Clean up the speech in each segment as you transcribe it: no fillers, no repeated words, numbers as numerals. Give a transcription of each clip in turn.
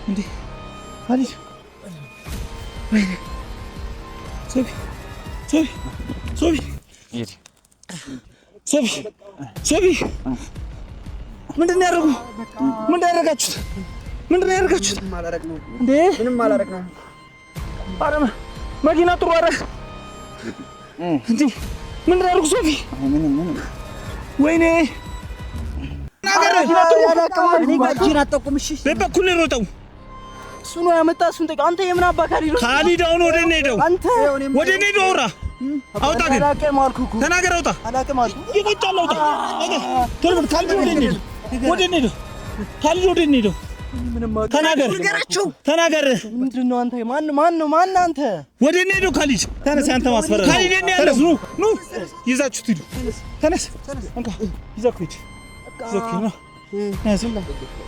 እንዴ አዲስ ወይኔ ሶፊ ሶፊ ሶፊ ሶፊ ሶፊ ምንድነው ያደረጉ? ምንድነው ያደረጋችሁት? ምንድነው ያደረጋችሁት? እንዴ ምንም አላደረግነው። ኧረ መኪና ጥሩ አደረግ እንዴ ምንድነው ያደረጉ? ሶፊ ወይኔ ነገር ጋጂን አጠቁም። እሺ በበኩል ነው የሮጠው እሱ ነው ያመጣ። እሱን ጠይቅ አንተ። የምን አባካሪ ነው ካሊድ? አሁን ወደ እኔ ሄደው አንተ ወደ እኔ ሄደው አውራ አውጣ ግን ተናገር። አውጣ ይቆጫል። አውጣ ቶሎ ካሊድ ወደ እኔ ሄደው ወደ እኔ ሄደው ካሊድ ወደ እኔ ሄደው ተናገር ተናገር። ምንድነው አንተ? ማን አንተ? ወደ እኔ ሄደው ካሊድ ተነስ። አንተ ማስፈራራ ካሊድ እኔ ያለው ኑ ይዛችሁት ሂዱ። ተነስ እንካ ይዛችሁት ሂዱ።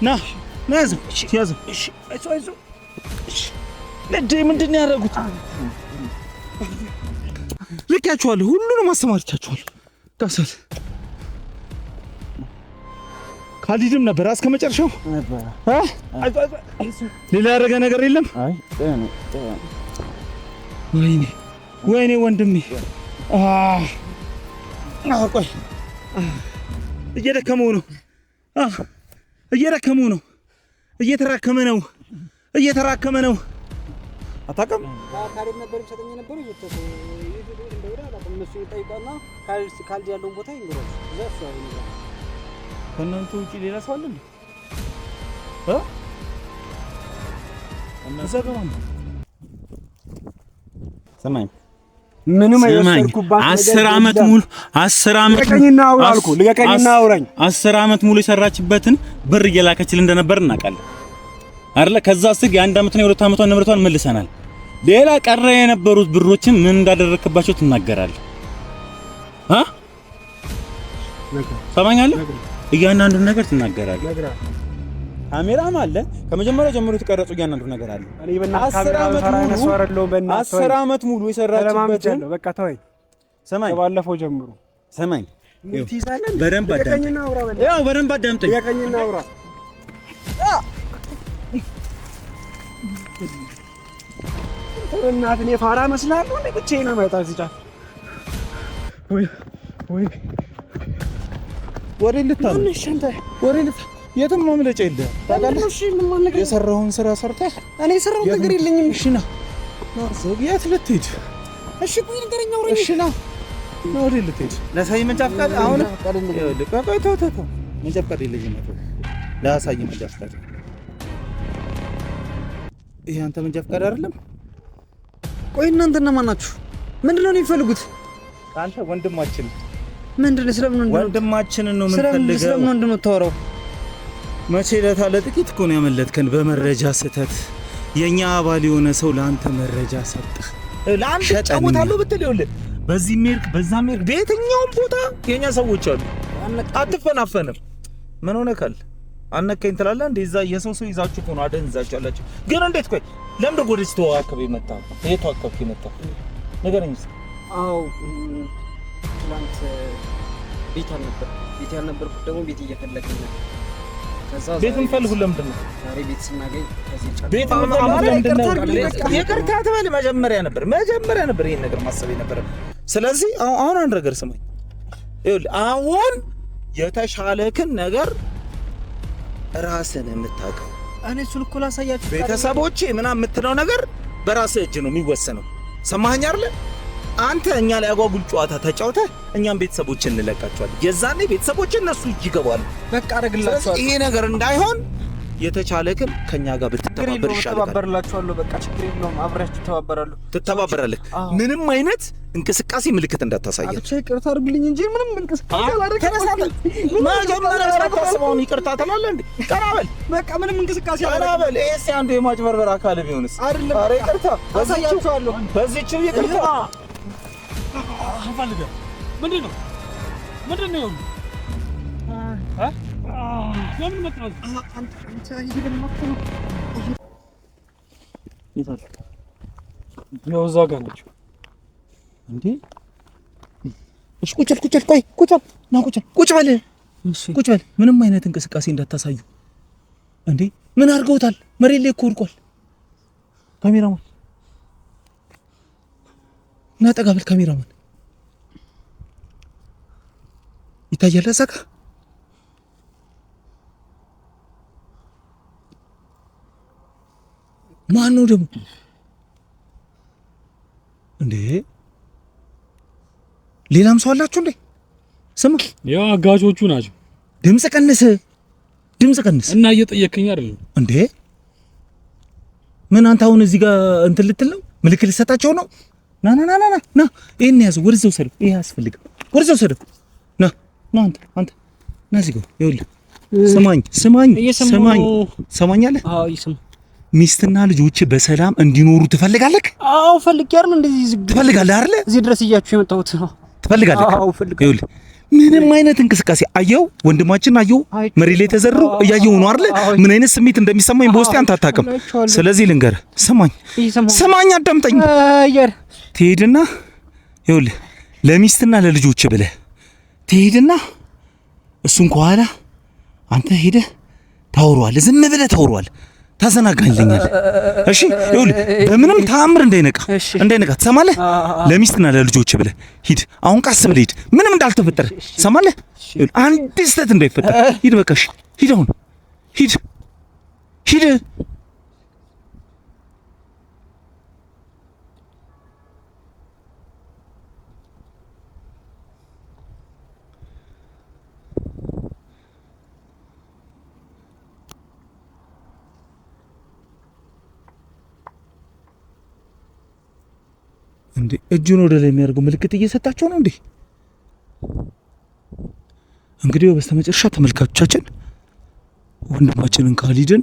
ና ናዝ ያዝ። እሺ አይዞ ለዴ ምንድነው ያደረጉት? ልካችኋለሁ፣ ሁሉንም አስተማርቻችኋለሁ። ዳሰል ካሊድም ነበር እስከ መጨረሻው ነበር። ሌላ ያደረገ ነገር የለም። አይ ወይኔ ወንድሜ ቆይ እየደከመው ነው። እየተራከመ ነው። አታውቅም? ካሊድ ነበር ሰጠኝ ነበር እንደውራ አላውቅም። እነሱ ይጠይቃና ካሊድ ያለውን ቦታ ይንገራል። እዛሱ አይደለም ከእናንተ ውጪ ሌላ ሰው አለ እንዴ? እዛ ጋር ሰማኝ። ምንም አይወሰድኩባት 10 ዓመት ሙሉ 10 ዓመት ልቀቀኝና አውራ አልኩ። ልቀቀኝና አውራኝ 10 ዓመት ሙሉ የሰራችበትን ብር እየላከችልን እንደነበር እናውቃለን አይደለ? ከዛ እስኪ የአንድ ዓመት ነው የሁለት ዓመቷን ንብረቷን መልሰናል። ሌላ ቀረ የነበሩት ብሮችን ምን እንዳደረክባቸው ትናገራለህ? ሰማኛለህ? እያንዳንዱን ነገር ትናገራለህ። ካሜራም አለ። ከመጀመሪያው ጀምሮ የተቀረጹ እያንዳንዱ ነገር አለ። እኔ በእናትህ ካሜራ 10 ዓመት ሙሉ የሰራችበትን በቃ ተወኝ። ሰማኝ፣ ከባለፈው ጀምሮ ሰማኝ። በደንብ አዳምጠኝ። ያው በደንብ አዳምጠኝ። ልቀቀኝና አውራ። እናት እኔ ፋራ መስላለሁ እንዴ? ብቻዬን ነው የማይወጣው እዚህ ጫፍ። ወይ ወሬ ልታል ወሬ ልታል የትም ማምለጫ የለህም ታውቃለህ። እሺ ምን ማለት ነው? የሰራውን ስራ ሰርተህ እኔ የሰራውን ነገር የለኝም። እሺ ና የት ልትሄድ? እሺ ቆይ ንገረኝ። አውራኝ። እሺ ና ወዴት ልትሄድ? ላሳይ መንጃ ፈቃድ። አሁን ቆይ ተው መንጃ ፈቃድ የለኝም ነው ላሳይ መንጃ ፈቃድ። ይሄ አንተ መንጃ ፈቃድ አይደለም? ቆይ እናንተ እነማን ናችሁ? ምንድነው የሚፈልጉት? አንተ ወንድማችን ምንድነው? ስለምን ወንድማችንን ነው የምንፈልገው። ስለምን እንደምታወራው መቼ ለታለ ጥቂት እኮ ነው ያመለጥከን በመረጃ ስህተት። የኛ አባል የሆነ ሰው ለአንተ መረጃ ሰጠህ። ለአንተ ጫወታለሁ ብትል ይኸውልህ፣ በዚህ ሜርክ በዛ ሜርክ በየትኛውም ቦታ የኛ ሰዎች አሉ። አትፈናፈንም። ምን ሆነካል? አነከኝ ትላለህ እንዴ? እዛ የሰው ይዛችሁ እኮ ነው አደንዛችሁ አላችሁ። ግን እንዴት ቆይ ለምን ወደዚህ ተዋከብ ይመጣ? የቱ አከብክ ይመጣ? ነገርኝ። አው ትላንት ቤት አልነበርኩት ደግሞ ቤት እየፈለግን ነው። ከዛ ቤትም ፈልጉ። ለምንድን ነው ዛሬ ቤት ስናገኝ ከዚህ ጫፍ ቤት ይቅርታ ትበል። መጀመሪያ ነበር ይሄን ነገር ማሰብ የነበረ። ስለዚህ አሁን አንድ ነገር ስማኝ፣ ይኸውልህ አሁን የተሻለክን ነገር ራስን የምታውቀው እኔ እሱን እኮ ላሳያችሁ። ቤተሰቦቼ ምናምን የምትለው ነገር በራስህ እጅ ነው የሚወሰነው። ሰማኸኝ አይደል? አንተ እኛ ላይ አጓጉል ጨዋታ ተጫውተህ እኛም ቤተሰቦችን እንለቃቸዋለን። የዛኔ ቤተሰቦች እነሱ ይገባሉ። በቃ አረግላችኋለሁ። ይሄ ነገር እንዳይሆን የተቻለክን ከኛ ጋር ብትተባበር ይሻላል። ተባበርላችኋለሁ። በቃ ችግር የለውም። አብራችሁ ትተባበራለህ። ምንም አይነት እንቅስቃሴ ምልክት እንዳታሳየን። አብቻ ይቅርታ አድርግልኝ እንጂ ምንም እንቅስቃሴ አላደረግም። መጀመሪያ ሳታስበውን ይቅርታ ትላለህ እንዴ? ቀናበል። በቃ ምንም እንቅስቃሴ አላደረግም። ኤስ አንዱ የማጭበርበር አካል ቢሆንስ? አይደለም። ኧረ ይቅርታ አሳያችኋለሁ። በዚህች ይቅርታ አፈልገ ምንድነው ይሁን ለምን መጣው? አንተ ይሄን ማክተው ይታል ያው እዛ ጋር ነች እንዴ? እሺ ቁጭ በል ቆይ ቁጭ በል ቁጭ በል ምንም አይነት እንቅስቃሴ እንዳታሳዩ እንዴ ምን አድርገውታል መሬት ላይ እኮ ወድቋል ካሜራማን እና ጠጋ በል ካሜራማን ይታያል እዛ ጋር ማን ነው ደግሞ እንዴ ሌላም ሰው አላችሁ እንዴ ስማ ያው አጋጆቹ ናቸው ድምጽ ቀንስ እና እየጠየከኝ አይደል እንዴ ምን አንተ አሁን እዚህ ጋር እንትን ልትል ነው ምልክት ልትሰጣቸው ነው ና ይሄን ያዘው ወርዘው ሰደው ይሄ አያስፈልግም ወርዘው ሰደው ና አንተ ና እዚህ ጋር ይኸውልህ ሰማኛለህ አዎ ይስማ ሚስትና ልጆች በሰላም እንዲኖሩ ትፈልጋለህ አዎ ፈልጌ አይደል እንደዚህ ትፈልጋለህ አይደል እዚህ ድረስ እያችሁ የመጣሁት ትፈልጋለህ አዎ ፈልጋለሁ ይኸውልህ ምንም አይነት እንቅስቃሴ አየው ወንድማችን አየው መሬት ላይ ተዘሩ እያየው ነው አይደል ምን አይነት ስሜት እንደሚሰማኝ በውስጤ አንተ አታውቅም ስለዚህ ልንገርህ ሰማኝ አዳምጠኝ ትሄድና ይኸውልህ ለሚስትና ለልጆች ብለህ ትሄድና እሱን ከኋላ አንተ ሄደህ ታወራዋለህ ዝም ብለህ ታወራዋለህ ታዘናጋኝልኛል እሺ ይኸውልህ በምንም ተአምር እንዳይነቃ ትሰማለህ ለሚስትና ለልጆች ብለህ ሂድ አሁን ቀስ ብለህ ሂድ ምንም እንዳልተፈጠረ ትሰማለህ አንድ ስህተት እንዳይፈጠር ሂድ በቃ እሺ ሂድ አሁን ሂድ እንዴ እጁን ወደ ላይ የሚያደርገው ምልክት እየሰጣቸው ነው እንዴ እንግዲህ በስተመጨረሻ ተመልካቾቻችን ወንድማችንን ካሊድን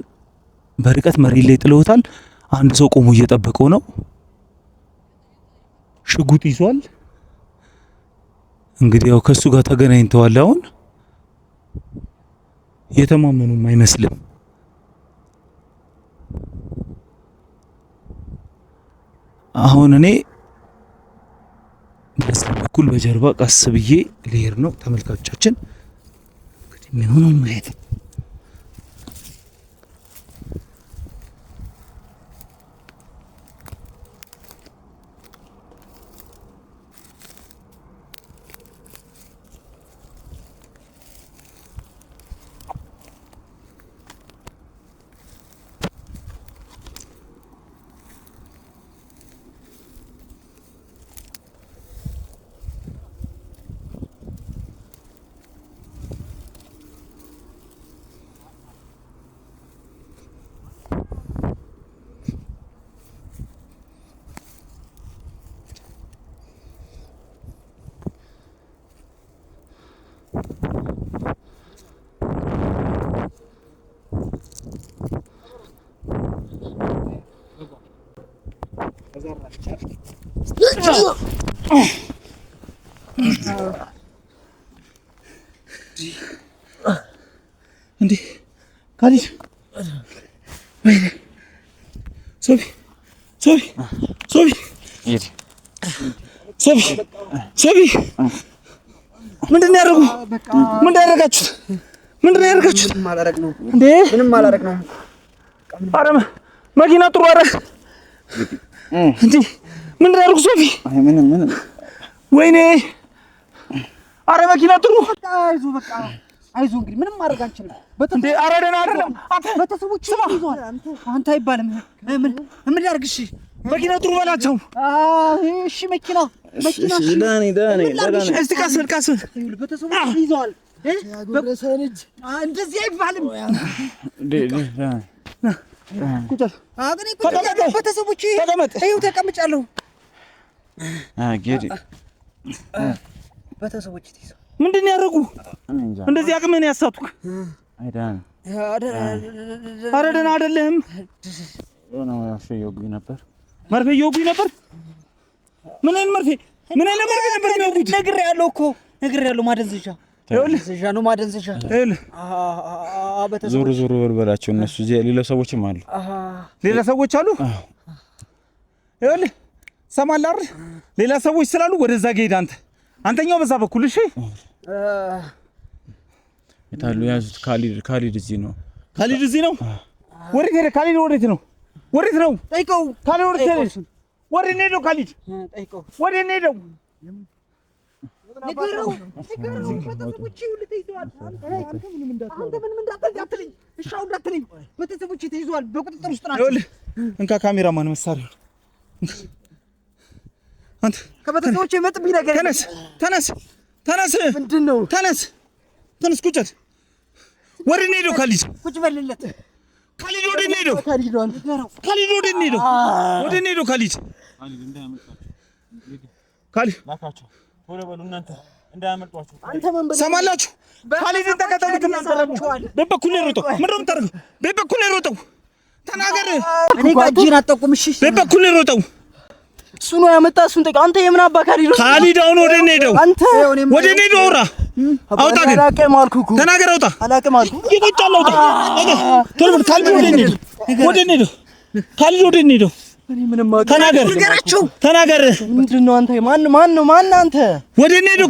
በርቀት መሬት ላይ ጥለውታል አንድ ሰው ቆሞ እየጠበቀው ነው ሽጉጥ ይዟል እንግዲህ ያው ከሱ ጋር ተገናኝተዋል አሁን የተማመኑም አይመስልም አሁን እኔ በዚህ በኩል በጀርባ ቀስ ብዬ ልሄድ ነው ተመልካቾቻችን እንግዲህ ምን ሆነ ማየት እንዴ ካሊድ ወይኔ ሶፊ ምንድን ነው ያደረጋችሁት እንዴ ምንም አላረግነው ኧረ መኪና ጥሩ ኧረ እንዴ ምንድን ነው ያደረጉት ሶፊ ምንም ወይኔ ኧረ መኪና ጥሩ አይዞህ እንግዲህ ምንም ማድረግ አንችልም እንዴ ኧረ ደህና አይደለም ቤተሰቦች ይዟል አንተ አይባልም ምን ያርግ እሺ መኪና ጥሩ በላቸው እሺ መኪና ዳኒ እስቲ ቀስ ቤተሰቦች ይዟል እንደዚህ አይባልም ቤተሰቦች ይኸው ተቀምጫለሁ ቤተሰቦች ይዟል ምንድን ነው ያደረጉ እንደዚህ አቅምን ያሳቱክ ኧረ ደህና አይደለህም መርፌ እየወጉኝ ነበር ምን አይነት መርፌ ነበር የሚወጉት ነግሬያለሁ ማደንዘዣ ነው ማደንዘዣ ዞር በላቸው እነሱ እዚህ ሌላ ሰዎችም አሉ ይኸውልህ ሰማለህ አይደል ሌላ ሰዎች ስላሉ ወደዛ ሄድ አንተ አንተኛው በዛ በኩል እሺ የታሉ ያዙት ካሊድ እዚህ ነው ወሬት ሄደ ካሊድ ወሬት ነው ጠይቀው ካሊድ ወሬት ሄደ ወሬት ነው ካሊድ ጠይቀው ወሬት ነው ንገረው ቤተሰቦቼ ሁሉ ተይዘዋል አንተ ምንም እንዳትለኝ እሻው እንዳትለኝ ቤተሰቦቼ ተይዘዋል በቁጥጥር ውስጥ ናቸው እንካ ካሜራማን መሳሪያ አንተ ከቤተሰቦቼ መጥብኝ ነገር ተነስ ምንድነው ተነስ ቁጭት ወሬ ነው ካሊድ ቁጭ በልለት ካሊድ ወደ ነው ካሊድ አንተ ንገረው ካሊድ ወደ ነው ካሊድ ላካቸው ቶሎ በሉ እናንተ እንዳያመልጧችሁ አንተ መንበል ሰማላችሁ ካሊድን ተከተሉትና በበኩል ይሮጠው ምንድነው የምታደርገው በበኩል ይሮጠው ተናገር እኔ ጋጂን አጠቁም እሺ በበኩል ይሮጠው እሱ ነው ያመጣ እሱን ጠይቅ አንተ የምን አባ ካሊድ አሁን ወደ እኔ ሄደው አንተ ወደ እኔ ሄደው አውጣ ግን አላቀም አልኩኩ ተናገር አውጣ አላቀም አልኩ ይቆጫል አውጣ ቶሎ በል ካሊድ ወደ እኔ ሄደው ካሊድ ወደ እኔ ሄደው እኔ ምንም ተናገር ተናገር ምንድነው አንተ ማን አንተ ወደ እኔ ሄደው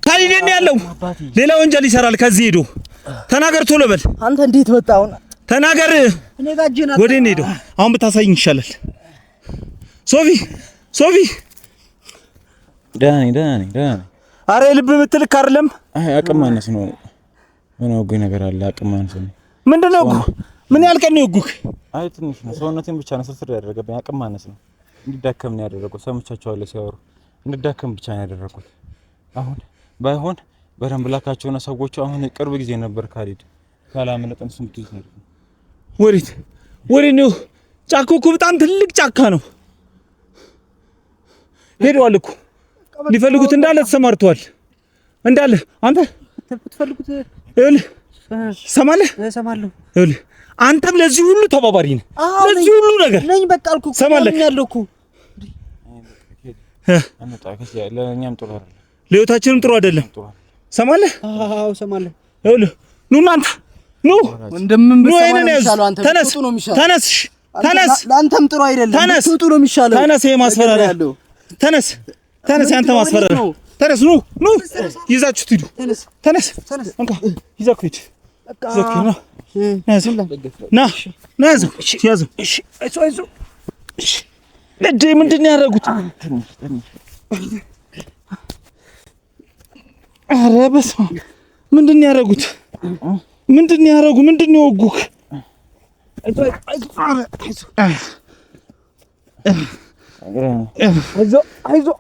ካሊድ እኔ ያለው ሌላ ወንጀል ይሰራል ከዚህ ሄዶ ተናገር ቶሎ በል አንተ እንዴት ወጣው ተናገር እኔ ጋጂና ወደ እኔ ሄደው አሁን ብታሳይኝ ይሻላል ሶፊ ዳኒ አረ ልብ ምትልክ አይደለም አቅም ማነስ ነው ምን ወጉኝ ነገር አለ አቅም ማነስ ነው ምንድነው ምን ያልከኝ ነው ጉክ አይ ትንሽ ነው ሰውነቴን ብቻ ነው ስልስል ያደረገብኝ አቅም ማነስ ነው እንዲዳከም ነው ያደረገው ሰምቻቸዋለሁ ሲያወሩ እንዲዳከም ብቻ ነው ያደረኩት አሁን ባይሆን በደንብ ላካቸውና ሰዎቹ አሁን ቅርብ ጊዜ ነበር ካሊድ ካላመለጠን ስምቱት ነው ወሬ ነው ጫካው እኮ በጣም ትልቅ ጫካ ነው ሄደዋል እኮ ሊፈልጉት እንዳለ ተሰማርተዋል እንዳለ አንተ ትፈልጉት ሰማለህ አንተም ለዚህ ሁሉ ተባባሪ ነህ ለዚህ ሁሉ ነገር ነኝ በቃ አልኩ ሰማለህ ያለኩ አንተ ለኛም ጥሩ አይደለም ለህይወታችንም ጥሩ አይደለም ሰማለህ አዎ ሰማለህ ኑ እናንተ ኑ እንደምን በሰማው የሚሻለው አንተ ትጡ ነው የሚሻለው ተነስ ለአንተም ጥሩ አይደለም ትጡ ነው የሚሻለው ተነስ የማስፈራሪያ ተነስ አንተ ማስፈራሪያ ተነስ ኑ ይዛችሁት ሂዱ ተነስ እንካ ይዛችሁ ሂድ ና ያዘው እሺ አይዞህ እሺ ለዴ ምንድነው ያደረጉት አረ በስመ አብ ምንድነው ያደረጉት ምንድነው ወጉክ አይዞህ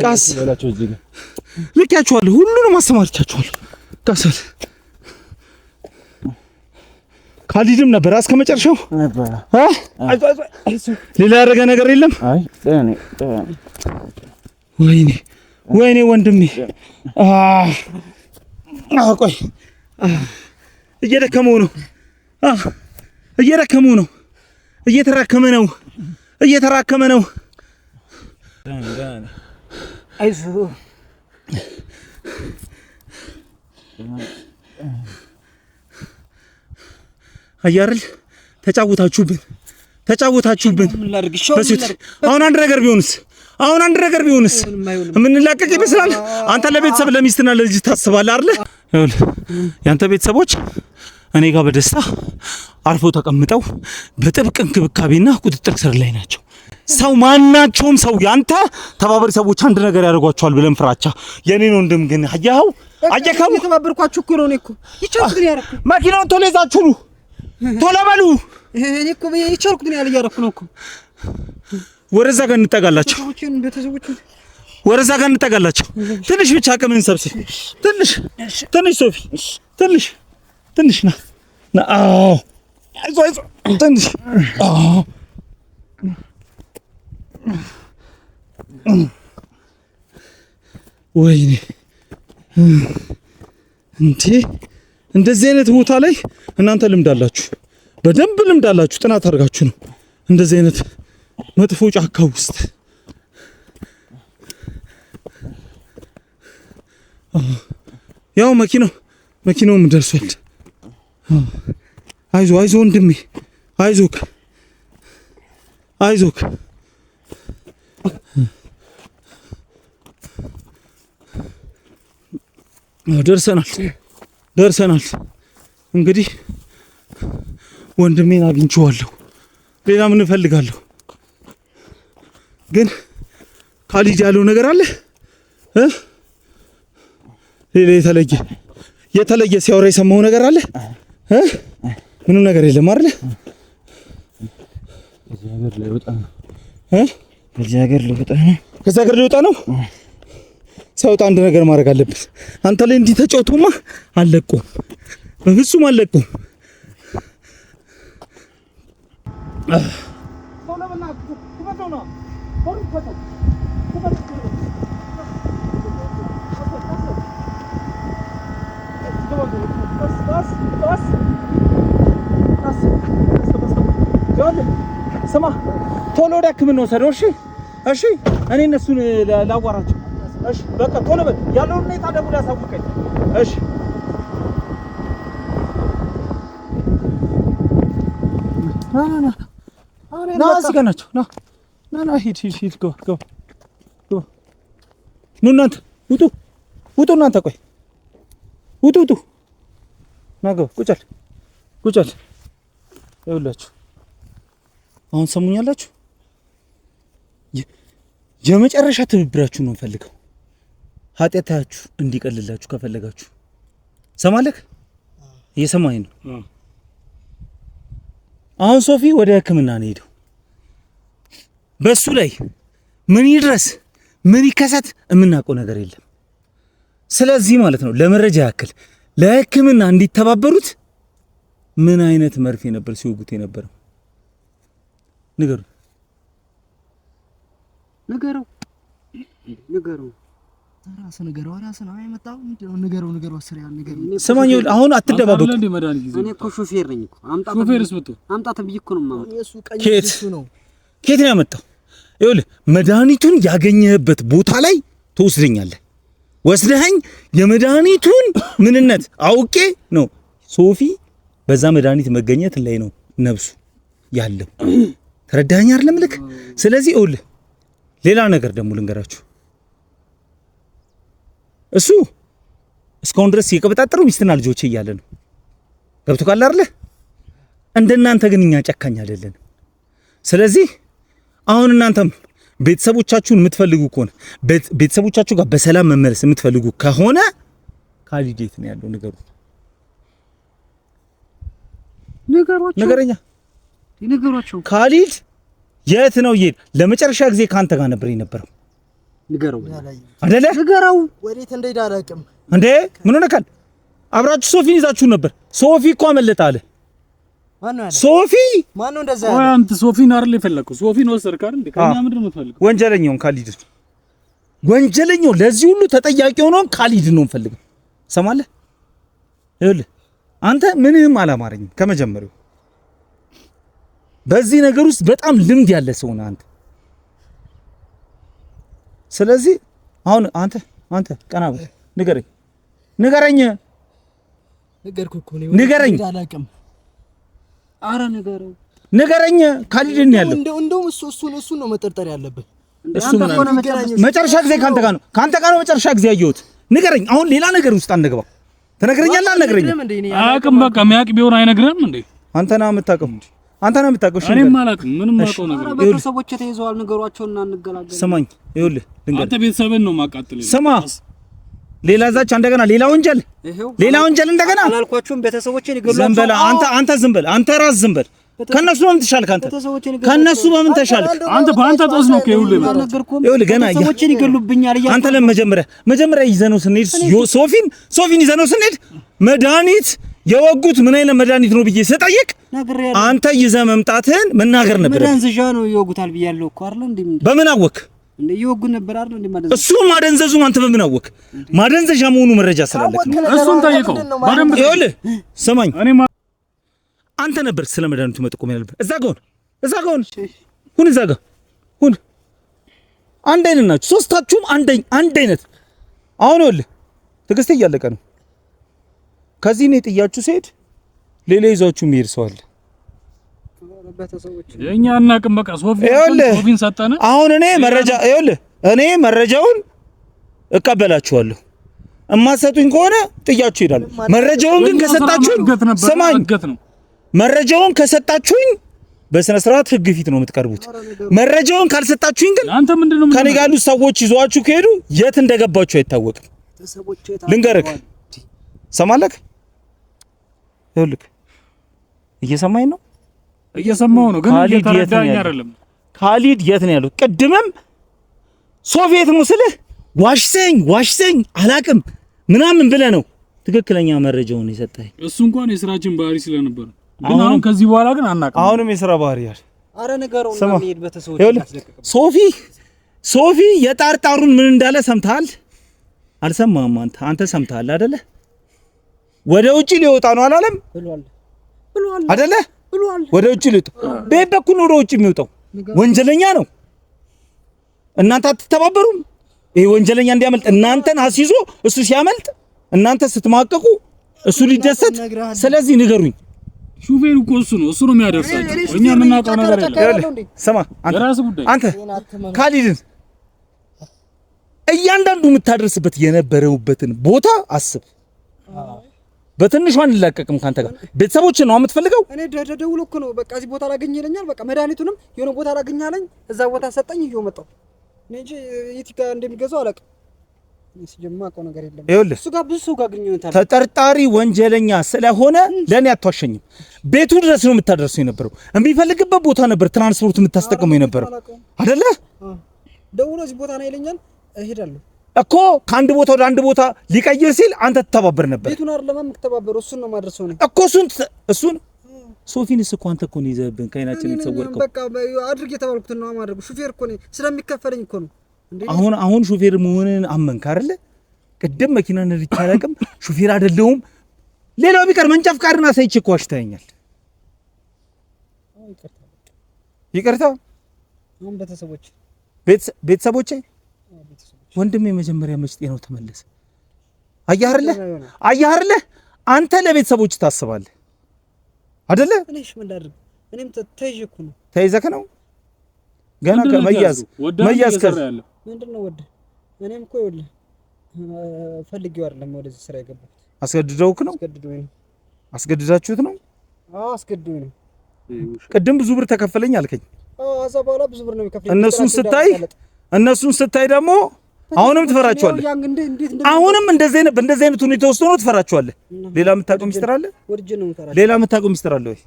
ቀስ በላቸው እዚህ ጋር ልኬያቸዋለሁ ሁሉንም አስተማርቻቸዋለሁ ቀስ በል ካሊድም ነበር እስከ መጨረሻው ነበር ሌላ ያደረገ ነገር የለም ወይኔ ወንድሜ ቆይ እየደከመው ነው እየተራከመ ነው አይዞህ አያርል ተጫወታችሁብን አሁን አንድ ነገር ቢሆንስ የምንላቀቅ ይመስላል አንተ ለቤተሰብ ለሚስትና ለልጅ ታስባለህ አይደል ያንተ ቤተሰቦች እኔ ጋር በደስታ አርፎ ተቀምጠው በጥብቅ እንክብካቤና ቁጥጥር ስር ላይ ናቸው ሰው ማናቸውም ሰው ያንተ ተባባሪ ሰዎች አንድ ነገር ያደርጓቸዋል ብለን ፍራቻ የኔን ወንድም ግን አየከው ተባበርኳችሁ እኮ ነው እኮ ይቻልኩት ነው ያረኩ መኪናውን ቶሎ ይዛችሁ ቶሎ በሉ እኔ እኮ ይቻልኩት ነው ያረኩ ነው እኮ ወረዛ ጋር እንጠጋላችሁ ወረዛ ጋር እንጠጋላችሁ ትንሽ ብቻ አቅምን ሰብስብ ትንሽ ሶፊ ትንሽ ና አዎ አይዞህ ትንሽ ወይኔ እንደዚህ አይነት ቦታ ላይ እናንተ ልምድ አላችሁ በደንብ ልምድ አላችሁ ጥናት አድርጋችሁ ነው እንደዚህ አይነት መጥፎ ጫካ ውስጥ ያው መኪናውም ደርሷል አይዞህ ወንድሜ አይዞህ አይዞክ ደርሰናል። እንግዲህ ወንድሜን አግኝቼዋለሁ። ሌላ ምን እፈልጋለሁ? ግን ካሊድ ያለው ነገር አለ ሌላ የተለየ ሲያወራ የሰማው ነገር አለ? ምንም ነገር የለም አይደል? ከዚህ ሀገር ልወጣ ነው። ሲያወጣ አንድ ነገር ማድረግ አለበት። አንተ ላይ እንዲህ ተጫውቶማ አልለቀውም፣ በፍጹም አልለቀውም። ስማ ቶሎ ወደ ሕክምና ወሰደው። እሺ እኔ እነሱን ላዋራቸው። እሺ በቃ ቶሎ በል፣ ያለውን ሁኔታ ደውል ያሳውቀኝ። እሺ ና እዚህ ጋር ናቸው። ና ሂድ ግባ። ኑ እናንተ ውጡ እናንተ ቆይ ውጡ ና ግባ። ቁጭ በል ይኸውላችሁ አሁን ሰሙኛላችሁ። የመጨረሻ ትብብራችሁ ነው ፈልገው ኃጢአታችሁ እንዲቀልላችሁ ከፈለጋችሁ ሰማለክ እየሰማኝ ነው። አሁን ሶፊ ወደ ሕክምና ነው ሄደው በሱ ላይ ምን ይድረስ ምን ይከሰት የምናውቀው ነገር የለም። ስለዚህ ማለት ነው ለመረጃ ያክል ለሕክምና እንዲተባበሩት ምን አይነት መርፌ ነበር ሲወጉት የነበረው? ንገረው ራስህ ነው የመጣው። ንገረው አስሪያ ንገረው። ስማኝ አሁን አትደባበቁ። እኔ እኮ ሾፌር ነኝ እኮ አምጣ ተብዬ እኮ ነው የማመጣው። ኬት ነው ያመጣው? ይኸውልህ መድኃኒቱን ያገኘህበት ቦታ ላይ ትወስደኛለህ። ወስደኸኝ የመድኃኒቱን ምንነት አውቄ ነው ሶፊ በዛ መድኃኒት መገኘት ላይ ነው ነብሱ ያለው። ተረዳኸኝ አይደለም ልክ? ስለዚህ ይኸውልህ ሌላ ነገር ደግሞ ልንገራችሁ። እሱ እስካሁን ድረስ የቀበጣጠረው ሚስትና ልጆቼ እያለ ነው። ገብቶካል አይደለ? እንደናንተ ግን እኛ ጨካኝ አይደለንም። ስለዚህ አሁን እናንተም ቤተሰቦቻችሁን የምትፈልጉ ከሆነ ቤተሰቦቻችሁ ጋር በሰላም መመለስ የምትፈልጉ ከሆነ ካሊድ የት ነው ያለው? ንገሯቸው። ካሊድ የት ነው ይሄድ? ለመጨረሻ ጊዜ ካንተ ጋር ነበር የነበረው። ንገረው አይደለ? ንገረው። ወዴት እንደሄደ አላውቅም። እንዴ ምን ሆነካል? አብራችሁ ሶፊን ይዛችሁ ነበር። ሶፊ እኮ አመለጠ አለ። ሶፊ ማን ነው እንደዛ? ወይ አንተ ሶፊን አይደል የፈለከው? ሶፊን ወሰድክ አይደል? ከኛ ምንድን ነው የምትፈልገው? ወንጀለኛውን ካሊድ፣ ወንጀለኛው ለዚህ ሁሉ ተጠያቂ ሆኖን ካሊድ ነው የምፈልገው። ሰማለህ? ይኸውልህ አንተ ምንም አላማረኝም ከመጀመሪያው። በዚህ ነገር ውስጥ በጣም ልምድ ያለ ሰው ነህ አንተ። ስለዚህ አሁን አንተ ቀና በል ንገረኝ። ነገርኩህ እኮ ነው። ንገረኝ። ኧረ ንገረኝ። ካሊድ ነው ያለው። እንደውም እሱ ነው መጠርጠር ያለብህ። እሱ መጨረሻ ጊዜ ካንተ ጋር ነው መጨረሻ ጊዜ ያየሁት። ንገረኝ። አሁን ሌላ ነገር ውስጥ አንገባ። ትነግረኛለህ አልነግረኝም? አያውቅም። በቃ የሚያውቅ ቢሆን አይነግርህም እንዴ? አንተ ነህ የምታውቀው። እኔም አላውቅም። ምንም የማውቀው ነገር የለም። ቤተሰቦቼ ተይዘዋል። ንገሯቸውና እንገላገል። ስማኝ፣ ይኸውልህ ልንገርህ። አንተ ቤተሰብን ነው ማቃጠል። ስማ፣ ሌላ ዛቻ እንደገና ሌላ ወንጀል እንደገና አላልኳችሁም? ቤተሰቦቼን ይገሏቸው። ዝም በል አንተ ዝም በል አንተ ራስ ዝም በል። ከነሱ በምን ተሻልክ አንተ? ከነሱ በምን ተሻልክ አንተ? በአንተ ጦስ ነው ይኸውልህ ገና ቤተሰቦቼን ይገሉብኛል እያልኩ አንተ ለመጀመሪያ ይዘነው ስንሄድ ሶፊን ይዘነው ስንሄድ መድኃኒት የወጉት ምን አይነት መድኃኒት ነው ብዬ ስጠይቅ አንተ ይዘህ መምጣትህን መናገር ነበር። ማደንዘዣ ነው ይወጉታል ብያለሁ እኮ አይደል? እንዴ በምን አወቅ? እንዴ ይወጉ ነበር አይደል? እንዴ ማደንዘዣ እሱ ማደንዘዙን አንተ በምን አወቅ? ማደንዘዣ መሆኑ መረጃ ስላለክ ነው። እሱን ጠይቀው በደንብ። ይኸውልህ ስማኝ፣ አንተ ነበር ስለ መድኃኒቱ መጠቆም ያለብህ። እዛ ጋር ሁን፣ እዛ ጋር ሁን። አንድ አይነት ናችሁ ሶስታችሁም፣ አንድ አይነት። አሁን ይኸውልህ ትዕግስቴ እያለቀ ነው። ከዚህ ነው ጥያችሁ ሲሄድ ሌላ ይዟችሁ የሚሄድ ሰው አለ። የኛ አናውቅም። በቃ ሶፊን ሰጠነ። አሁን እኔ መረጃውን እቀበላችኋለሁ። እማሰጡኝ ከሆነ ጥያችሁ ይላል። መረጃውን ግን ከሰጣችሁኝ ስማኝ፣ መረጃውን ከሰጣችሁኝ በስነ ስርዓት ህግ ፊት ነው የምትቀርቡት። መረጃውን ካልሰጣችሁኝ ግን ከኔ ጋር ያሉ ሰዎች ይዟችሁ ከሄዱ የት እንደገባችሁ አይታወቅም። ልንገርህ፣ ሰማለክ? ይኸውልህ እየሰማኝ ነው? እየሰማው ነው፣ ግን እየተረዳኝ አይደለም። ካሊድ የት ነው ያለው? ቅድምም ሶቪየት ነው ስልህ ዋሽሰኝ አላቅም ምናምን ብለህ ነው ትክክለኛ መረጃውን የሰጠኝ። እሱ እንኳን የስራችን ባህሪ ስለነበር ግን አሁን ከዚህ በኋላ ግን አናውቅም። አሁንም የስራ ባህሪ ያለ አረ ነገሩን ነው የሚሄድበት ሰዎች ሶፊ የጣርጣሩን ምን እንዳለ ሰምተሃል? አልሰማህም? አንተ ሰምተሃል አይደለ? ወደ ውጪ ሊወጣ ነው አላለም? ብሏል አይደለ? ወደ ውጪ ሊወጣ በየት በኩል ነው ወደ ውጪ የሚወጣው? ወንጀለኛ ነው። እናንተ አትተባበሩም? ይሄ ወንጀለኛ እንዲያመልጥ እናንተን አስይዞ እሱ ሲያመልጥ እናንተ ስትማቀቁ እሱ ሊደሰት። ስለዚህ ንገሩኝ። ሹፌሩ እኮ እሱ ነው የሚያደርሳቸው። እኛ የምናውቀው ነገር የለም። ስማ አንተ ካሊድን እያንዳንዱ የምታደርስበት የነበረውበትን ቦታ አስብ። በትንሹ አንላቀቅም ካንተ ጋር። ቤተሰቦችን ነው የምትፈልገው? እኔ ደውሎ እኮ ነው በቃ እዚህ ቦታ ላገኝ ይለኛል። በቃ መድኃኒቱንም የሆነ ቦታ ላገኝ አለኝ። እዛ ቦታ ሰጠኝ፣ ይዤው መጣሁ እንጂ የት ጋር እንደሚገዛው አላውቅም። ሲጀማቀው ነገር የለም። ይኸውልህ እሱ ጋር ብዙ ሰው ጋር ግንኙነት ተጠርጣሪ ወንጀለኛ ስለሆነ ለኔ አትዋሸኝም። ቤቱ ድረስ ነው የምታደርሰው የነበረው። የሚፈልግበት ቦታ ነበር ትራንስፖርት የምታስጠቅመው የነበረው አይደለ? ደውሎ እዚህ ቦታ ነው ይለኛል፣ እሄዳለሁ እኮ ከአንድ ቦታ ወደ አንድ ቦታ ሊቀይር ሲል አንተ ተተባበር ነበር። ቤቱን አይደለም የምትተባበረው፣ እሱን ነው ማድረሰው ነው እኮ እሱን ሶፊንስ እኮ አንተ እኮ ነው ይዘህብን ከአይናችን የተሰወርከው። በቃ አድርግ የተባልኩት ነው ማድረግ። ሹፌር እኮ ነው ስለሚከፈለኝ እኮ ነው። አሁን ሹፌር መሆንን አመንክ አይደለ? ቅድም መኪና ነድቼ አላውቅም ሹፌር አይደለሁም። ሌላው ቢቀር መንጃ ፍቃድና ሳይቼ እኮ አሽተኸኛል። ይቅርታ አሁን ቤተሰቦቼ ወንድሜ መጀመሪያ መጭጤ ነው ተመለሰ። አየህ አይደለ? አንተ ለቤተሰቦች ታስባለህ አይደለ? እኔሽ ምን ላድርግ? እኔም ተይዤኩ ነው። ተይዘክ ነው ገና ከመያዝ ምንድነው ወደ እኔም እኮ ይኸውልህ ፈልጌው አይደለም ወደዚህ ስራ የገባሁት። አስገድደውክ ነው? አስገድዳችሁት ነው? አዎ አስገድደው ነው። ቅድም ብዙ ብር ተከፈለኝ አልከኝ። አዎ እዛ በኋላ ብዙ ብር ነው የሚከፍለኝ። እነሱን ስታይ ደግሞ አሁንም ትፈራቸዋለህ። አሁንም እንደዚህ አይነት ሁኔታ ውስጥ ሆኖ ትፈራቸዋለህ። ሌላ የምታውቀው ሚስጥር አለ? ሌላ የምታውቀው ሚስጥር አለ ወይ?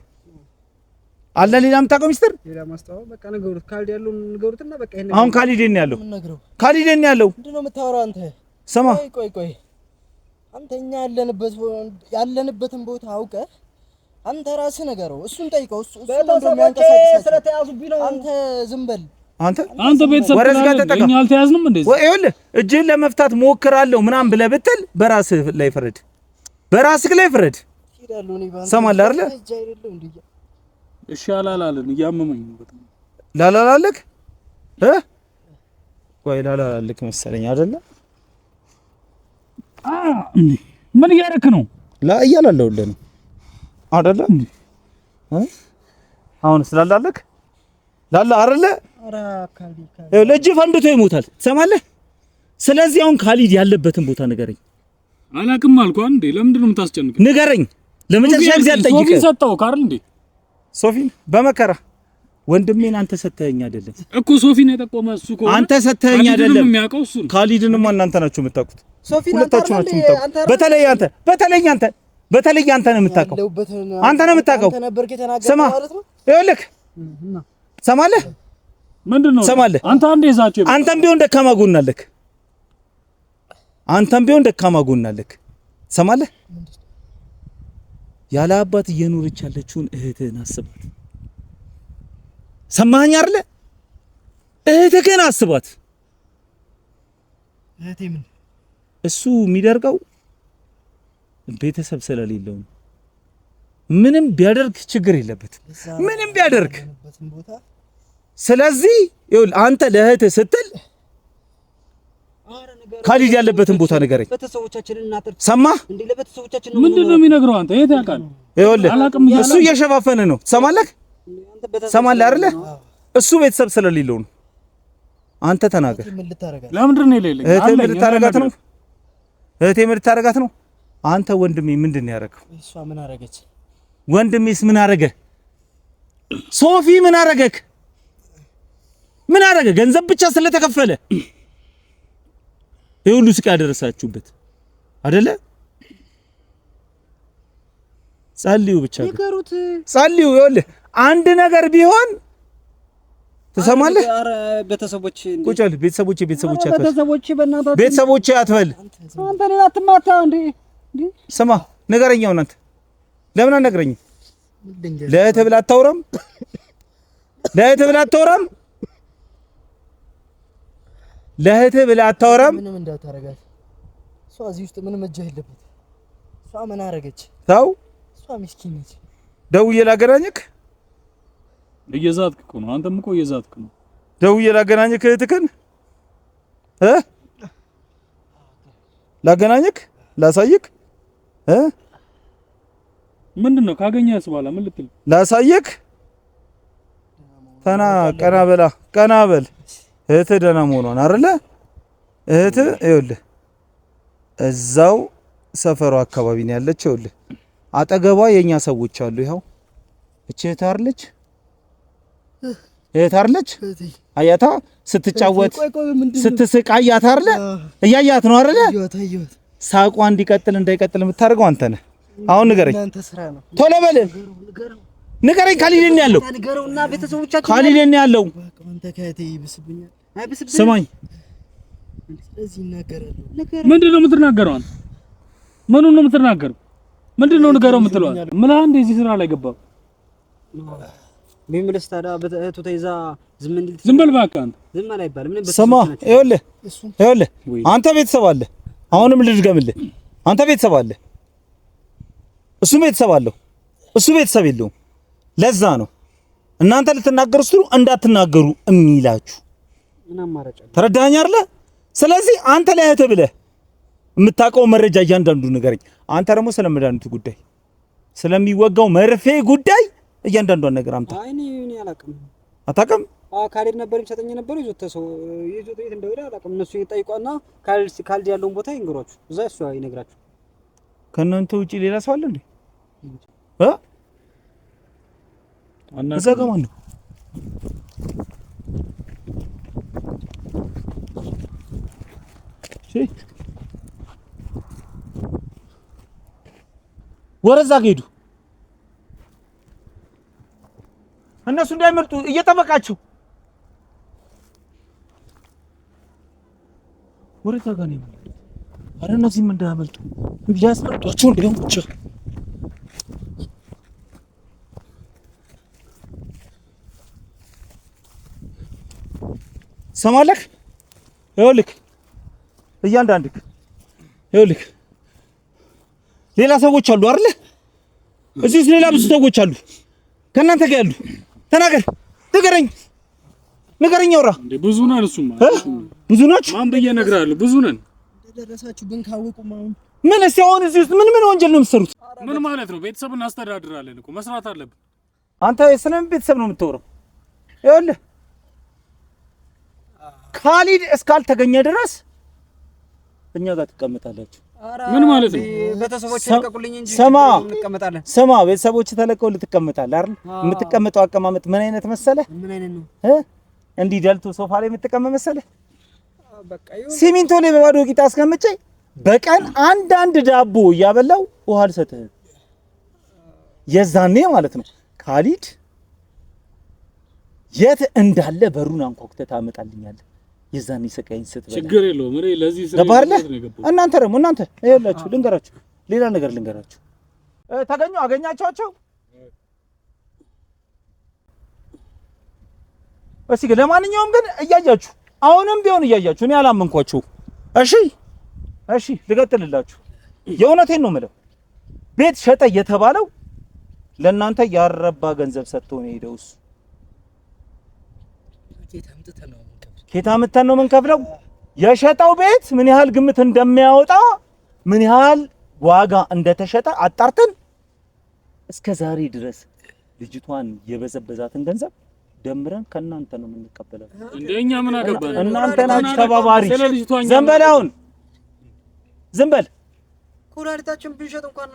አለ ሌላ የምታውቀው ሚስጥር? ሌላ ማስተዋወቅ በቃ ነገሩት። ካልዲ ያለው ነገሩትና በቃ ይሄን አሁን ካሊዴን ያለው ምንድነው የምታወራው አንተ? ስማ ቆይ አንተኛ ያለንበትን ቦታ አውቀህ አንተ ራስህ ነገረው። እሱን ጠይቀው። እሱ ስለተያዙብኝ ነው። አንተ ዝም በል። አንተ ቤተሰብ እኛ አልተያዝንም እንዴ? ይኸውልህ እጅህን ለመፍታት ሞክራለሁ ምናምን ብለህ ብትል በራስህ ላይ ፍረድ። ሰማለህ አይደለ? እሺ አላላልን እያመመኝ በጣም ላላላለክ ቆይ ላላላለክ መሰለኝ አይደለ? ምን እያደረክ ነው? እያላለሁልህ ነው አይደለ? አሁን ስላላለክ ላላ አይደለ? ለእጅ ፈንድቶ ይሞታል። ትሰማለህ? ስለዚህ አሁን ካሊድ ያለበትን ቦታ ንገረኝ። አላውቅም አልኩህ እንዴ። ለምንድን ነው የምታስጨንቀኝ? ንገረኝ። ለመጨረሻ ጊዜ አልጠይቅህ። ሶፊን ሰጠው ካርል እንዴ? ሶፊን በመከራ ወንድሜን አንተ ሰተኸኝ አይደለም እኮ። ሶፊን የጠቆመ እሱ እኮ አንተ ሰተኸኝ አይደለም። የሚያውቀው እሱ ነው። ካሊድንማ እናንተ ናችሁ የምታውቁት። ሶፊን ሁለታችሁ ናችሁ የምታውቁት። በተለይ አንተ ነው የምታውቀው። አንተ ነው የምታውቀው። ስማ ይኸውልህ፣ ሰማለህ? ምንድነው ሰማለህ? አንተ አንዴ እዛችሁ አንተም ቢሆን ደካማ ጎን አለክ። ሰማለህ? ያለ አባት እየኖረች ያለችውን እህትህን አስባት። ሰማኸኝ አይደለ? እህትህን አስባት። እህቴ ምን እሱ የሚደርገው ቤተሰብ ስለሌለው ነው። ምንም ቢያደርግ ችግር የለበትም። ምንም ቢያደርግ ስለዚህ ይኸውልህ አንተ ለእህትህ ስትል ካሊድ ያለበትን ቦታ ንገረኝ። ቤተሰቦቻችንን እናጥር። ሰማህ እንዴ? ለቤተሰቦቻችን ነው። ምንድነው የሚነግረው? አንተ የት ያውቃል? ይኸውልህ እሱ እየሸፋፈነ ነው። ትሰማለህ? ሰማለህ አይደለ? እሱ ቤተሰብ ስለሌለው ነው። አንተ ተናገር። ለምንድን ነው የሌለኝ? እህቴ ምን ልታረጋት ነው? እህቴ ምን ልታረጋት ነው? አንተ ወንድሜ ምንድን ነው ያደረገው? እሷ ምን አረገች? ወንድሜስ ምን አረገ? ሶፊ ምን አረገክ? ምን አረገ? ገንዘብ ብቻ ስለተከፈለ ይሁሉ ስቃይ ያደረሳችሁበት አይደለ? ጸልዩ ብቻ ይከሩት፣ ጸልዩ። ይኸውልህ አንድ ነገር ቢሆን ትሰማለህ? ኧረ ቤተሰቦች ቁጭ በል። ቤተሰቦቼ አትበል። ቤተሰቦች በእናታችሁ ቤተሰቦቼ አትበል። አንተ ሌላ አትማታ እንዴ? ስማ ንገረኛው። እናንተ ለምን አትነግረኝም? ለእህትህ ብለህ አታወራም? ለእህትህ ብለህ አታወራም? ለእህትህ ብለህ አታወራም? ምንም እንዳታረጋት። እሷ እዚህ ውስጥ ምንም እጅ የለበት። እሷ ምን አረገች? ተው። እሷ ምስኪን ነች። ደውዬ ላገናኝክ? እየዛትክ እኮ ነው። አንተም እኮ እየዛትክ ነው። ደውዬ ላገናኝክ? እህትህን ላገናኝክ? ላሳይክ? ምንድነው ካገኘህስ በኋላ ምን ልትል? ላሳይክ? ቀና በላ፣ ቀና በል። እህትህ ደህና መሆኗን አይደለ? እህትህ ይኸውልህ እዛው ሰፈሯ አካባቢ ነው ያለችው። ይኸውልህ አጠገቧ የኛ ሰዎች አሉ። ይኸው እቺ እህትህ አይደለች? እህትህ አይደለች? አያታ ስትጫወት ስትስቅ አያት አይደለ? እያያት ነው አይደለ? ሳቋ እንዲቀጥል እንዳይቀጥል የምታደርገው አንተ ነህ። አሁን ንገረኝ፣ ቶሎ በል ንገረኝ። ካሊድን ያለው ንገረውና ቤተሰቦቻችን ካሊድን ያለው አንተ ከእህቴ ይብስብኛል። ስማኝ፣ ስለዚህ ይናገራል። ምንድን ነው የምትናገረው አንተ? ምኑን ነው የምትናገረው? ምንድን ነው ንገረው የምትለው? ምን አንዴ እዚህ ስራ ላይ ገባው ቢምልስ ታዲያ በእህቱ ተይዛ ዝም እንድል ዝም በል እባክህ አንተ። ዝም አይባልም። ምን ስማ፣ ይኸውልህ አንተ ቤተሰብ አለ። አሁንም ልድገምልህ፣ አንተ ቤተሰብ አለ፣ እሱ ቤተሰብ አለው፣ እሱ ቤተሰብ የለውም። ለዛ ነው እናንተ ልትናገሩ ስትሉ እንዳትናገሩ እሚላችሁ። ምን አማራጭ አለ? ተረዳኸኝ አይደለ? ስለዚህ አንተ ለእህትህ ብለህ የምታውቀው መረጃ እያንዳንዱ ንገረኝ። አንተ ደግሞ ስለመድኃኒቱ ጉዳይ፣ ስለሚወጋው መርፌ ጉዳይ እያንዳንዷን ነገር አምጣ። አይ እኔ አላውቅም። አታውቅም? ካልሄድ ነበር የሚሰጠኝ ነበር። ይዞት የት እንደወደ አላውቅም። እነሱ ይጠይቋና ካልሄድ ያለውን ቦታ ይንገሯችሁ፣ እዛ እሱ ይነግራችሁ። ከእናንተ ውጪ ሌላ ሰው አለ እንዴ? እዛ ጋር ማን ነው? ወረዛ ሄዱ። እነሱ እንዳይመርጡ እየጠበቃችሁ ወረዛ ጋር ነው። አረ እነዚህም እንዳያመልጡ ሊያስመርጧቸው እንደውም ብቻ ሰማለክ። ይኸውልህ እያንዳንድክ ይኸውልህ ሌላ ሰዎች አሉ አይደለ? እዚህ ውስጥ ሌላ ብዙ ሰዎች አሉ ከእናንተ ጋር ያሉ። ተናገር፣ ንገረኝ፣ አውራ። እንዴ ብዙ ነን። እሱማ ብዙ ናችሁ። ማን ብዬ እነግርሃለሁ? ብዙ ነን። ደረሳችሁ ግን ካወቁ ምን እስኪ አሁን እዚህ ውስጥ ምን ወንጀል ነው የምትሰሩት? ምን ማለት ነው? ቤተሰብ እናስተዳድራለን እኮ መስራት አለብን። አንተ ስለምን ቤተሰብ ነው የምትወራው? ይኸውልህ ካሊድ እስካልተገኘ ድረስ እኛ ጋር ትቀመጣላችሁ። ምን ማለት ነው? ቤተሰቦች ተለቀቁልኝ እንጂ እንቀመጣለን። ስማ፣ ቤተሰቦች ተለቀው ልትቀመጣለህ አይደል? የምትቀመጠው አቀማመጥ ምን አይነት መሰለህ? ምን አይነት ነው? እንዲህ ደልቶ ሶፋ ላይ የምትቀመጥ መሰለህ? ሲሚንቶ ላይ በባዶ ቂጣ አስቀምጬ በቀን አንድ ዳቦ እያበላው ውሃ ልሰጥህ። የዛኔ ማለት ነው ካሊድ የት እንዳለ በሩን አንኳኩተህ ታመጣልኛለህ። የዛኔ ሰቃይን ስትበላ ችግር የለውም። እኔ ለዚህ ስራ እናንተ ደግሞ ይኸውላችሁ ልንገራችሁ፣ ሌላ ነገር ልንገራችሁ። ተገኙ አገኛቸዋቸው። እስኪ ለማንኛውም ግን እያያችሁ አሁንም ቢሆን እያያችሁ እኔ አላመንኳችሁ። እሺ ልቀጥልላችሁ። የእውነቴን ነው የምለው። ቤት ሸጠ የተባለው ለእናንተ ያረባ ገንዘብ ሰጥቶ ነው የሄደው እሱ። ኬታ አምጥተን ነው የምንከፍለው። የሸጠው ቤት ምን ያህል ግምት እንደሚያወጣ ምን ያህል ዋጋ እንደተሸጠ አጣርተን እስከ ዛሬ ድረስ ልጅቷን የበዘበዛትን ገንዘብ ደምረን ከናንተ ነው የምንቀበለው። እንደኛ ምን አገባን? እናንተ ናችሁ ተባባሪ። ዝም በል አሁን ዝም በል። ኩላሊታችን ብንሸጥ እንኳን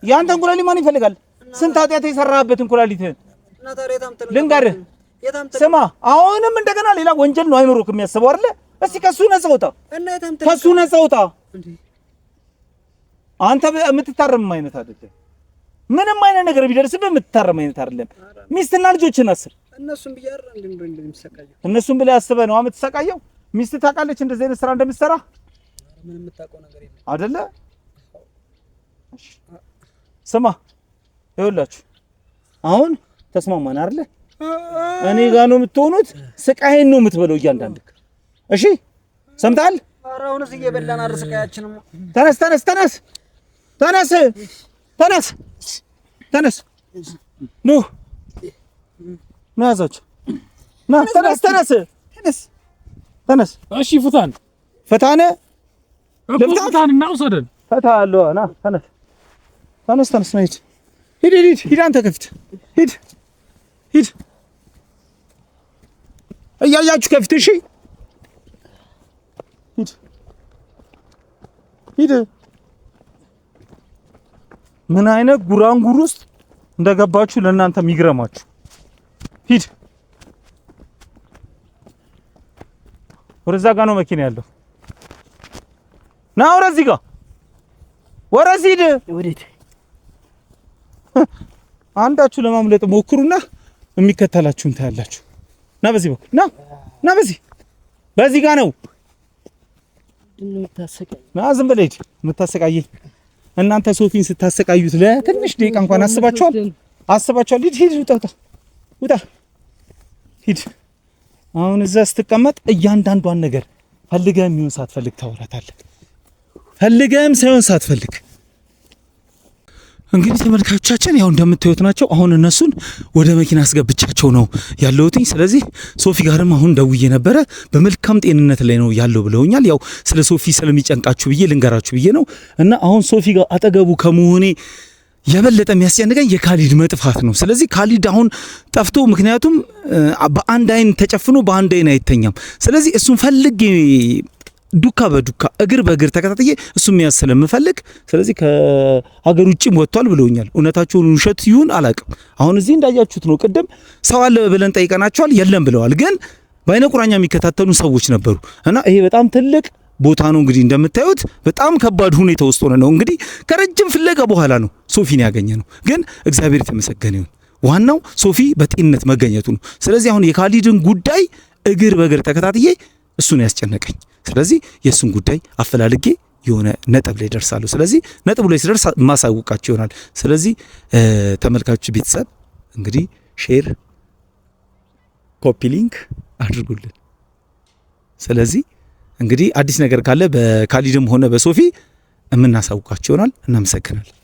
ያንተን ኩላሊት ማን ይፈልጋል? ስንት ኃጢአት የሰራህበትን ኩላሊትህን ልንገርህ። ስማ አሁንም እንደገና ሌላ ወንጀል ነው አይምሮክ የሚያስበው አይደለ? እስቲ ከሱ ነፃ ውጣ፣ ከሱ ነፃ ውጣ። አንተ የምትታረም አይነት አይደለም። ምንም አይነት ነገር ቢደርስብህ የምትታረም አይነት አይደለም። ሚስትና ልጆችን አስብ። እነሱን ብለህ አስበህ ነው የምትሰቃየው። ሚስት ታውቃለች እንደዚህ አይነት ስራ እንደምትሰራ ምንም የምታውቀው ነገር የለም አይደለ? ስማ ይኸውላችሁ አሁን ተስማማን አይደለ? እኔ ጋር ነው የምትሆኑት። ስቃይን ነው የምትበለው እያንዳንድክ። እሺ ሰምተሃል? ኧረ አሁንስ እየበላን አይደል ስቃያችንም። ተነስ ተነስ ተነስ ተነስ ተነስ ተነስ ኑ ና ያዛችሁ ና ተነስ ተነስ ተነስ ተነስ። እሺ ፍታን ፈታነ ፍታን እና ውሰደን ፈታለሁ። ና ተነስ ተነስ ተነስ ና ሂድ ሂድ ሂድ ሂድ አንተ ከፍት ሂድ ሂድ እያያችሁ ከፍት። እሺ ሂድ ሂድ። ምን አይነት ጉራንጉር ውስጥ እንደገባችሁ ለእናንተ የሚግረማችሁ። ሂድ ወደዛ ጋ ነው መኪና ያለው። ና ወደዚህ ጋ ወደዚህ ሂድ። ወዴት? አንዳችሁ ለማምለጥ ሞክሩና የሚከተላችሁን ታያላችሁ። ና በዚህ በኩል ና ና በዚህ ጋ ነው። ና ዝም ብለህ ሂድ። የምታሰቃየኝ እናንተ ሶፊን ስታሰቃዩት ለትንሽ ደቂቃ እንኳን አስባችኋል? ሂድ ሂድ ውጣ ውጣ ሂድ። አሁን እዛ ስትቀመጥ እያንዳንዷን ነገር ፈልገህም ይሁን ሳትፈልግ ታወራታለህ። ፈልገህም ሳይሆን ሳትፈልግ። እንግዲህ ተመልካቾቻችን ያው እንደምታዩት ናቸው። አሁን እነሱን ወደ መኪና አስገብቻቸው ነው ያለሁትኝ። ስለዚህ ሶፊ ጋርም አሁን ደውዬ ነበረ። በመልካም ጤንነት ላይ ነው ያለው ብለውኛል። ያው ስለ ሶፊ ስለሚጨንቃችሁ ብዬ ልንገራችሁ ብዬ ነው። እና አሁን ሶፊ ጋር አጠገቡ ከመሆኔ የበለጠ የሚያስጨንቀኝ የካሊድ መጥፋት ነው። ስለዚህ ካሊድ አሁን ጠፍቶ፣ ምክንያቱም በአንድ አይን ተጨፍኖ በአንድ አይን አይተኛም። ስለዚህ እሱን ፈልጌ ዱካ በዱካ እግር በእግር ተከታትዬ እሱ የሚያዝ ስለምፈልግ፣ ስለዚህ ከሀገር ውጭም ወጥቷል ብለውኛል። እውነታቸውን ውሸት ይሁን አላውቅም። አሁን እዚህ እንዳያችሁት ነው። ቅድም ሰው አለ ብለን ጠይቀናቸዋል፣ የለም ብለዋል። ግን በአይነ ቁራኛ የሚከታተሉ ሰዎች ነበሩ እና ይሄ በጣም ትልቅ ቦታ ነው። እንግዲህ እንደምታዩት በጣም ከባድ ሁኔታ ውስጥ ሆነ ነው እንግዲህ ከረጅም ፍለጋ በኋላ ነው ሶፊን ያገኘ ነው። ግን እግዚአብሔር የተመሰገነ ይሁን። ዋናው ሶፊ በጤንነት መገኘቱ ነው። ስለዚህ አሁን የካሊድን ጉዳይ እግር በእግር ተከታትዬ እሱን ያስጨነቀኝ። ስለዚህ የእሱን ጉዳይ አፈላልጌ የሆነ ነጥብ ላይ ደርሳለሁ። ስለዚህ ነጥቡ ላይ ሲደርስ ማሳውቃችሁ ይሆናል። ስለዚህ ተመልካቾች ቤተሰብ እንግዲህ ሼር፣ ኮፒ ሊንክ አድርጉልን። ስለዚህ እንግዲህ አዲስ ነገር ካለ በካሊድም ሆነ በሶፊ የምናሳውቃችሁ ይሆናል። እናመሰግናለን።